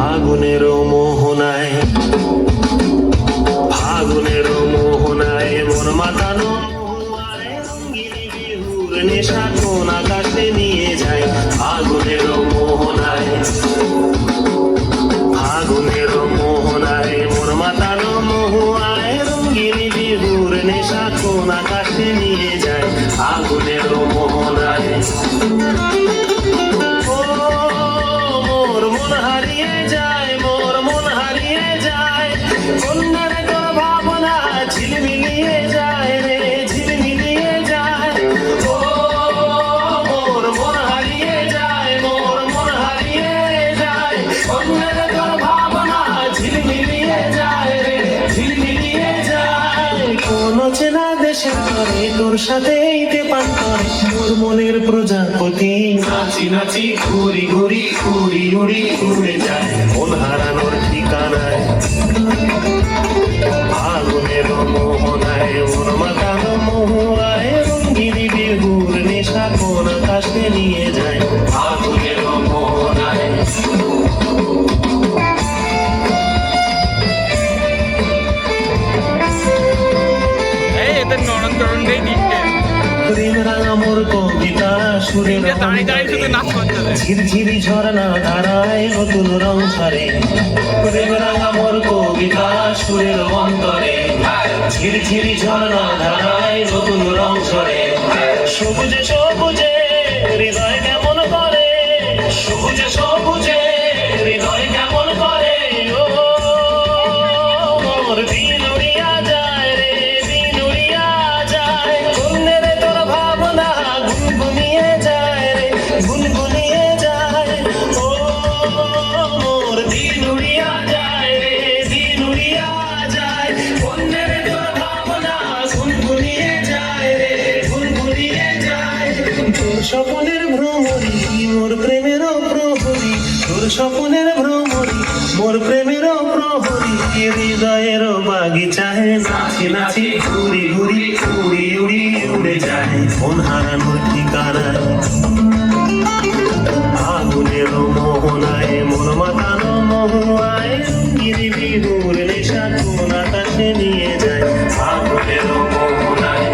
ফাগুনের মোহনায়, ফাগুনের মোহনায় মন মাতানো মহুয়ায় রঙ্গিনী বিহুর নেশা কোন আকাশে নিয়ে যায়। ফাগুনের মোহনায়, ফাগুনের মোহনায় মন মাতানো মহুয়ায় রঙ্গিনী বিহুর নেশা কোন আকাশে নিয়ে যায়। ফাগুনের মোহনায় হারিয়ে যায়, মোর মন হারিয়ে যায়, কন্যার তোর ভাবনা ঝিলমিলিয়ে যায় রে, ঝিলমিলিয়ে যায়। ও মোর মন হারিয়ে যায়, মোর মন হারিয়ে যায়, কন্যার তোর ভাবনা ঝিলমিলিয়ে যায় রে, ঝিলমিলিয়ে যায়। কোন চেনা দেশের তরে তোর সাথে পান করে মোর মনের প্রজাপতি, নাচি নাচি ঘুরি ঘুরি উড়ি উড়ি উড়ে যায় মন হারানোর ঠিকানায়। ফাগুনের মোহনায় মন মাতানো মহুয়ায় রঙ্গিনী বিহুর নেশা কোন আকাশে নিয়ে যায়। ফাগুনের মোহনায় প্রেম রাঙা মোর কবিতা সুরের ঝিরঝিরি ঝরনা ধারায় নতুন রং ছাড়ে। প্রেম রাঙা মোর কবিতা সুরের অন্তরে ঝিরঝিরি ঝরনা ধারায় নতুন রং ঝরে। সবুজে সবুজে হৃদয় কেমন করে, সবুজে সবুজে হৃদয় কেমন করে। ও মোর দিন উড়িয়া যায় রে, দিন উড়িয়া যায়, কন্যের তোর ভাবনা গুনগুনিয়ে যায় রে, গুনগুনিয়ে যায়। ও মোর দিন উড়িয়া যায় রে, দিন উড়িয়া যায়, কন্যের তোর ভাবনা গুনগুনিয়ে যায় রে, গুনগুনিয়ে যায়। তোর স্বপ্নের ভ্রমরি মোর প্রেমেরও প্রহরী, তোর স্বপ্নের ভ্রমরি মোর প্রেমেরও প্রহরী, হৃদয়ের বাগিচায় নাচি নাচি ঘুরি ঘুরি উড়ি উড়ি উড়ে যায় মন হারানোর ঠিকানায়। ফাগুনের মোহনায় মন মাতানো মহুয়ায় রঙ্গিনী বিহুর নেশা কোন আকাশে নিয়ে যায়। ফাগুনের মোহনায়,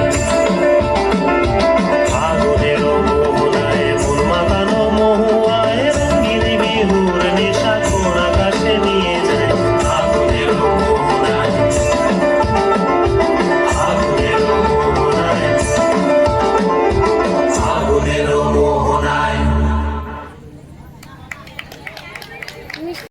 ফাগুনের মোহনায় মন মাতানো মহুয়ায় রঙ্গিনী বিহুর নেশা কোন আকাশে নিয়ে যায়। ফাগুনের মোহনায়, ফাগুনের মোহনায়, ফাগুনের মোহনায়।